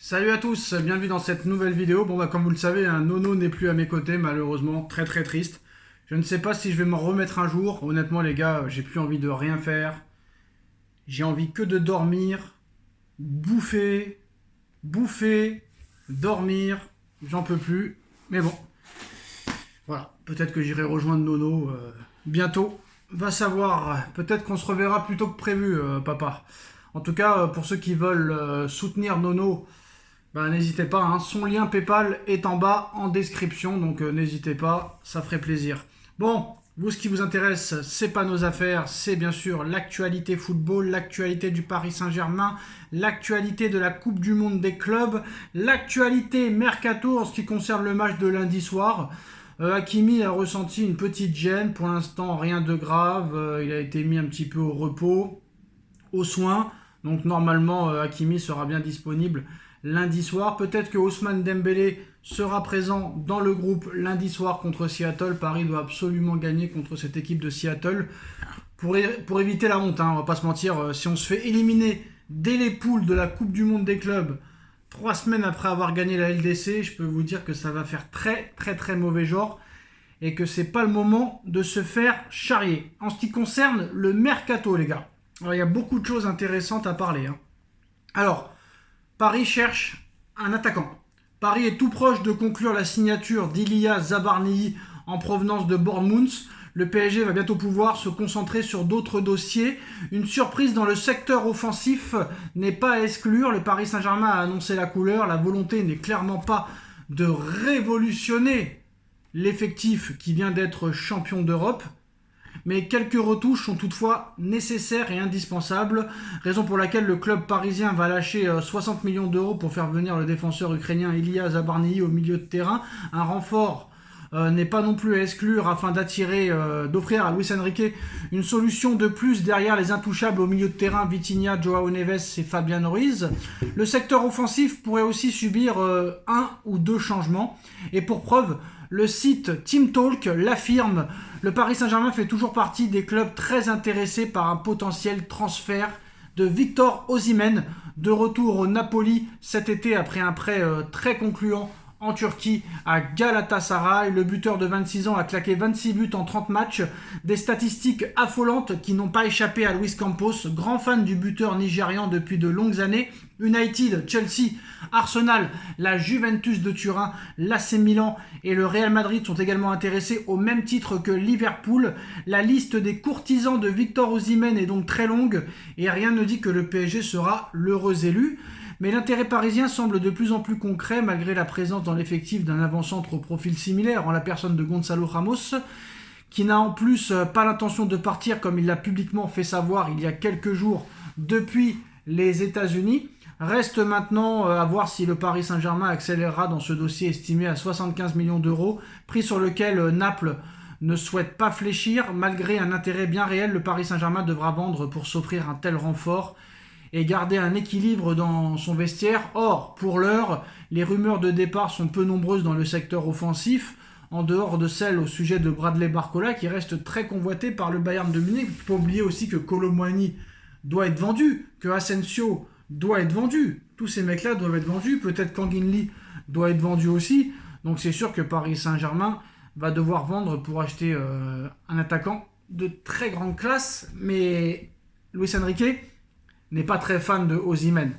Salut à tous, bienvenue dans cette nouvelle vidéo. Comme vous le savez, un Nono n'est plus à mes côtés, malheureusement, très triste. Je ne sais pas si je vais m'en remettre un jour. Honnêtement les gars, j'ai plus envie de rien faire. J'ai envie que de dormir, bouffer, dormir. J'en peux plus. Mais bon, voilà, peut-être que j'irai rejoindre Nono bientôt. Va savoir, peut-être qu'on se reverra plus tôt que prévu, papa. En tout cas, pour ceux qui veulent soutenir Nono, n'hésitez pas, hein. Son lien PayPal est en bas en description, donc n'hésitez pas, ça ferait plaisir. Bon, vous, ce qui vous intéresse, c'est pas nos affaires, c'est bien sûr l'actualité football, l'actualité du Paris Saint-Germain, l'actualité de la Coupe du Monde des clubs, l'actualité mercato en ce qui concerne le match de lundi soir. Hakimi a ressenti une petite gêne, pour l'instant rien de grave, il a été mis un petit peu au repos, aux soins, donc normalement Hakimi sera bien disponible lundi soir. Peut-être que Ousmane Dembélé sera présent dans le groupe lundi soir contre Seattle. Paris doit absolument gagner contre cette équipe de Seattle pour éviter la honte, hein, on va pas se mentir. Si on se fait éliminer dès les poules de la Coupe du Monde des clubs 3 semaines après avoir gagné la LDC, je peux vous dire que ça va faire très mauvais genre et que c'est pas le moment de se faire charrier. En ce qui concerne le mercato, les gars, alors, il y a beaucoup de choses intéressantes à parler, hein. Alors, Paris cherche un attaquant. Paris est tout proche de conclure la signature d'Ilia Zabarnyi en provenance de Bournemouth. Le PSG va bientôt pouvoir se concentrer sur d'autres dossiers. Une surprise dans le secteur offensif n'est pas à exclure. Le Paris Saint-Germain a annoncé la couleur. La volonté n'est clairement pas de révolutionner l'effectif qui vient d'être champion d'Europe. Mais quelques retouches sont toutefois nécessaires et indispensables, raison pour laquelle le club parisien va lâcher 60 millions d'euros pour faire venir le défenseur ukrainien Ilia Zabarnyi au milieu de terrain. Un renfort n'est pas non plus à exclure afin d'offrir à Luis Enrique une solution de plus derrière les intouchables au milieu de terrain Vitinha, Joao Neves et Fabian Ruiz. Le secteur offensif pourrait aussi subir 1 ou 2 changements. Et pour preuve, le site Team Talk l'affirme, le Paris Saint-Germain fait toujours partie des clubs très intéressés par un potentiel transfert de Victor Osimhen, de retour au Napoli cet été après un prêt très concluant en Turquie à Galatasaray. Le buteur de 26 ans a claqué 26 buts en 30 matchs, des statistiques affolantes qui n'ont pas échappé à Luis Campos, grand fan du buteur nigérian depuis de longues années. United, Chelsea, Arsenal, la Juventus de Turin, l'AC Milan et le Real Madrid sont également intéressés au même titre que Liverpool. La liste des courtisans de Victor Osimhen est donc très longue et rien ne dit que le PSG sera l'heureux élu. Mais l'intérêt parisien semble de plus en plus concret malgré la présence dans l'effectif d'un avant-centre au profil similaire en la personne de Gonzalo Ramos, qui n'a en plus pas l'intention de partir comme il l'a publiquement fait savoir il y a quelques jours depuis les États-Unis. Reste maintenant à voir si le Paris Saint-Germain accélérera dans ce dossier estimé à 75 millions d'euros, prix sur lequel Naples ne souhaite pas fléchir. Malgré un intérêt bien réel, le Paris Saint-Germain devra vendre pour s'offrir un tel renfort et garder un équilibre dans son vestiaire. Or, pour l'heure, les rumeurs de départ sont peu nombreuses dans le secteur offensif, en dehors de celles au sujet de Bradley Barcola, qui reste très convoité par le Bayern de Munich. Il ne faut pas oublier aussi que Kolo Muani doit être vendu, que Asensio doit être vendu. Tous ces mecs-là doivent être vendus. Peut-être qu'Anguin Lee doit être vendu aussi. Donc c'est sûr que Paris Saint-Germain va devoir vendre pour acheter un attaquant de très grande classe. Mais Luis Enrique n'est pas très fan de Osimhen,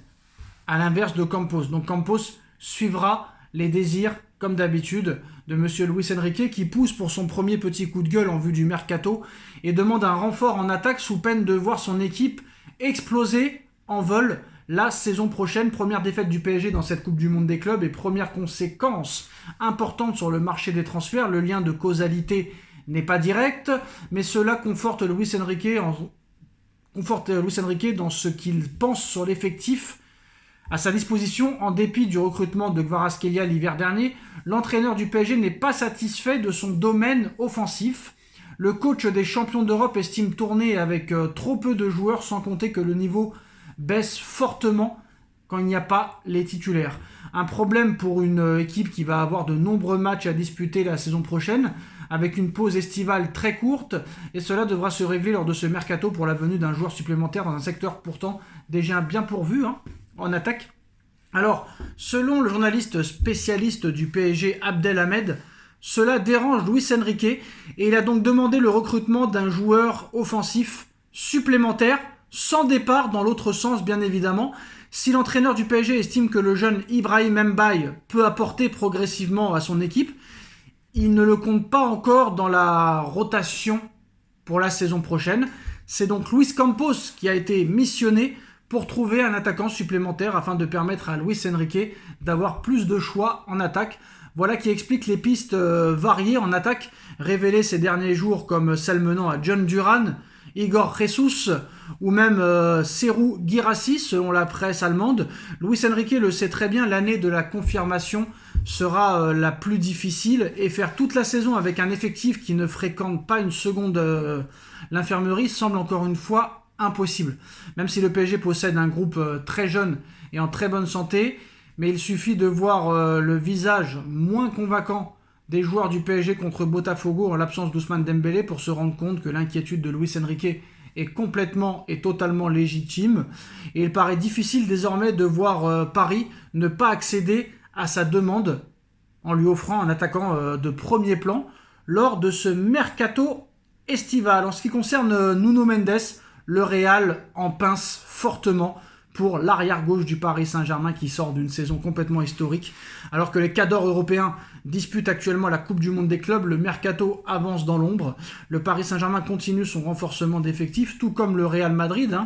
à l'inverse de Campos. Donc Campos suivra les désirs, comme d'habitude, de monsieur Luis Enrique, qui pousse pour son premier petit coup de gueule en vue du mercato et demande un renfort en attaque sous peine de voir son équipe exploser en vol la saison prochaine. Première défaite du PSG dans cette Coupe du Monde des clubs et première conséquence importante sur le marché des transferts. Le lien de causalité n'est pas direct, mais cela conforte Luis Enrique dans ce qu'il pense sur l'effectif à sa disposition. En dépit du recrutement de Kvaratskhelia l'hiver dernier, l'entraîneur du PSG n'est pas satisfait de son domaine offensif. Le coach des champions d'Europe estime tourner avec trop peu de joueurs, sans compter que le niveau baisse fortement quand il n'y a pas les titulaires. Un problème pour une équipe qui va avoir de nombreux matchs à disputer la saison prochaine, avec une pause estivale très courte, et cela devra se régler lors de ce mercato pour la venue d'un joueur supplémentaire dans un secteur pourtant déjà bien pourvu en attaque. Alors, selon le journaliste spécialiste du PSG Abdelhamed, cela dérange Luis Enrique et il a donc demandé le recrutement d'un joueur offensif supplémentaire, sans départ dans l'autre sens bien évidemment. Si l'entraîneur du PSG estime que le jeune Ibrahim Mbaye peut apporter progressivement à son équipe, il ne le compte pas encore dans la rotation pour la saison prochaine. C'est donc Luis Campos qui a été missionné pour trouver un attaquant supplémentaire afin de permettre à Luis Enrique d'avoir plus de choix en attaque. Voilà qui explique les pistes variées en attaque révélées ces derniers jours comme celle menant à John Duran, Igor Jesus ou même Serhou Guirassy selon la presse allemande. Luis Enrique le sait très bien, l'année de la confirmation sera la plus difficile et faire toute la saison avec un effectif qui ne fréquente pas une seconde l'infirmerie semble encore une fois impossible. Même si le PSG possède un groupe très jeune et en très bonne santé, mais il suffit de voir le visage moins convaincant des joueurs du PSG contre Botafogo en l'absence d'Ousmane Dembélé pour se rendre compte que l'inquiétude de Luis Enrique est complètement et totalement légitime. Et il paraît difficile désormais de voir Paris ne pas accéder à sa demande en lui offrant un attaquant de premier plan lors de ce mercato estival. En ce qui concerne Nuno Mendes, le Real en pince fortement pour l'arrière-gauche du Paris Saint-Germain qui sort d'une saison complètement historique. Alors que les cadors européens disputent actuellement la Coupe du Monde des clubs, le mercato avance dans l'ombre. Le Paris Saint-Germain continue son renforcement d'effectifs, tout comme le Real Madrid.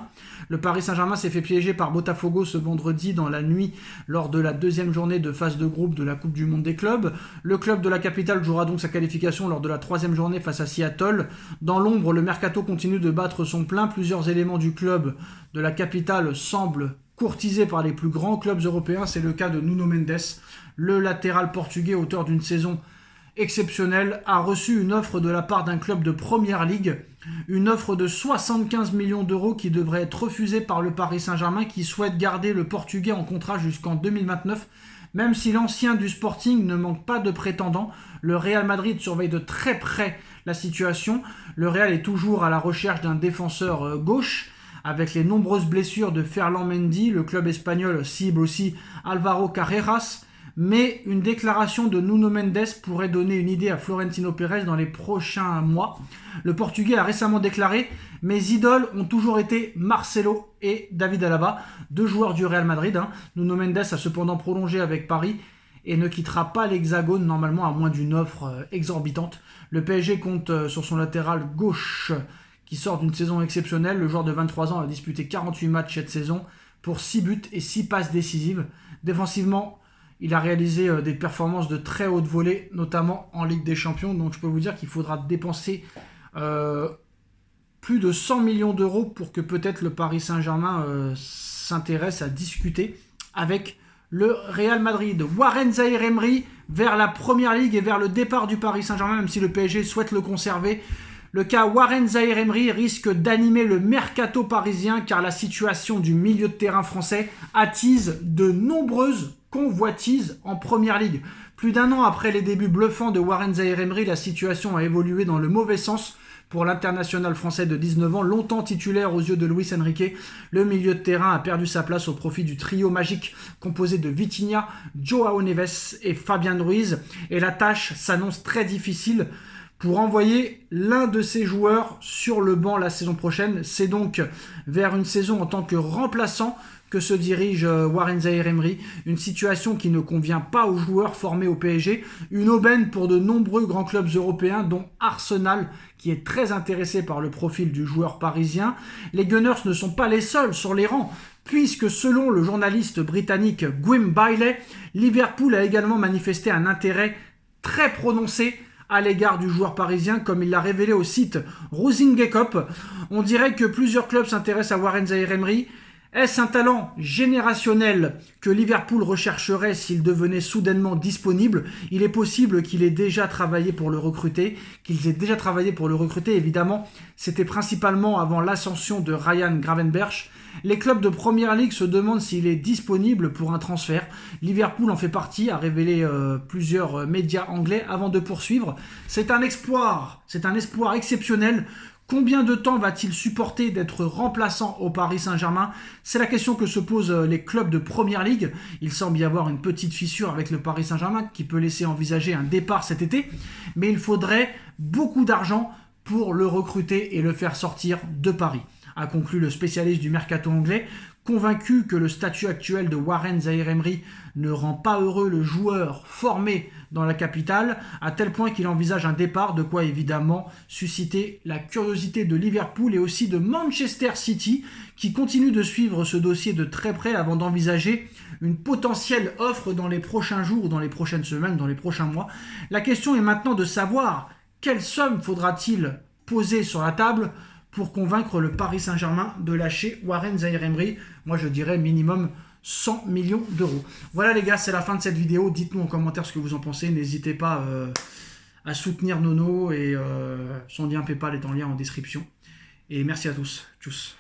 Le Paris Saint-Germain s'est fait piéger par Botafogo ce vendredi dans la nuit lors de la deuxième journée de phase de groupe de la Coupe du Monde des clubs. Le club de la capitale jouera donc sa qualification lors de la troisième journée face à Seattle. Dans l'ombre, le mercato continue de battre son plein. Plusieurs éléments du club de la capitale semblent courtisés par les plus grands clubs européens. C'est le cas de Nuno Mendes. Le latéral portugais, auteur d'une saison exceptionnelle, a reçu une offre de la part d'un club de Première Ligue, une offre de 75 millions d'euros qui devrait être refusée par le Paris Saint-Germain qui souhaite garder le portugais en contrat jusqu'en 2029. Même si l'ancien du Sporting ne manque pas de prétendants, le Real Madrid surveille de très près la situation. Le Real est toujours à la recherche d'un défenseur gauche. Avec les nombreuses blessures de Ferland Mendy, le club espagnol cible aussi Alvaro Carreras. Mais une déclaration de Nuno Mendes pourrait donner une idée à Florentino Pérez dans les prochains mois. Le Portugais a récemment déclaré « Mes idoles ont toujours été Marcelo et David Alaba, deux joueurs du Real Madrid. Nuno Mendes a cependant prolongé avec Paris et ne quittera pas l'Hexagone normalement à moins d'une offre exorbitante. Le PSG compte sur son latéral gauche qui sort d'une saison exceptionnelle. Le joueur de 23 ans a disputé 48 matchs cette saison pour 6 buts et 6 passes décisives. Défensivement, il a réalisé des performances de très haute volée, notamment en Ligue des Champions. Donc je peux vous dire qu'il faudra dépenser plus de 100 millions d'euros pour que peut-être le Paris Saint-Germain s'intéresse à discuter avec le Real Madrid. Warren Zaïre-Emery vers la Première Ligue et vers le départ du Paris Saint-Germain, même si le PSG souhaite le conserver. Le cas Warren Zaïre-Emery risque d'animer le mercato parisien car la situation du milieu de terrain français attise de nombreuses convoitises en Première Ligue. Plus d'un an après les débuts bluffants de Warren Zaïre-Emery, la situation a évolué dans le mauvais sens pour l'international français de 19 ans, longtemps titulaire aux yeux de Luis Enrique. Le milieu de terrain a perdu sa place au profit du trio magique composé de Vitinha, Joao Neves et Fabien Ruiz. Et la tâche s'annonce très difficile pour envoyer l'un de ces joueurs sur le banc la saison prochaine. C'est donc vers une saison en tant que remplaçant que se dirige Warren Zaïre-Emery, une situation qui ne convient pas aux joueurs formés au PSG, une aubaine pour de nombreux grands clubs européens dont Arsenal qui est très intéressé par le profil du joueur parisien. Les Gunners ne sont pas les seuls sur les rangs, puisque selon le journaliste britannique Gwyn Bailey, Liverpool a également manifesté un intérêt très prononcé à l'égard du joueur parisien, comme il l'a révélé au site Rosingekop. On dirait que plusieurs clubs s'intéressent à Warren Zaïre-Emery. Est-ce un talent générationnel que Liverpool rechercherait s'il devenait soudainement disponible? Il est possible qu'il ait déjà travaillé pour le recruter, Évidemment, c'était principalement avant l'ascension de Ryan Gravenberch. Les clubs de Première Ligue se demandent s'il est disponible pour un transfert. Liverpool en fait partie, a révélé plusieurs médias anglais avant de poursuivre. C'est un espoir exceptionnel Combien de temps va-t-il supporter d'être remplaçant au Paris Saint-Germain? C'est la question que se posent les clubs de Première Ligue. Il semble y avoir une petite fissure avec le Paris Saint-Germain qui peut laisser envisager un départ cet été. Mais il faudrait beaucoup d'argent pour le recruter et le faire sortir de Paris, a conclu le spécialiste du mercato anglais, convaincu que le statut actuel de Warren Zaïre-Emery ne rend pas heureux le joueur formé dans la capitale, à tel point qu'il envisage un départ, de quoi évidemment susciter la curiosité de Liverpool et aussi de Manchester City, qui continue de suivre ce dossier de très près avant d'envisager une potentielle offre dans les prochains jours, dans les prochaines semaines, dans les prochains mois. La question est maintenant de savoir quelle somme faudra-t-il poser sur la table pour convaincre le Paris Saint-Germain de lâcher Warren Zaïre-Emery. Moi, je dirais minimum 100 millions d'euros. Voilà les gars, c'est la fin de cette vidéo. Dites-nous en commentaire ce que vous en pensez. N'hésitez pas à soutenir Nono et son lien PayPal est en lien en description. Et merci à tous. Tchuss.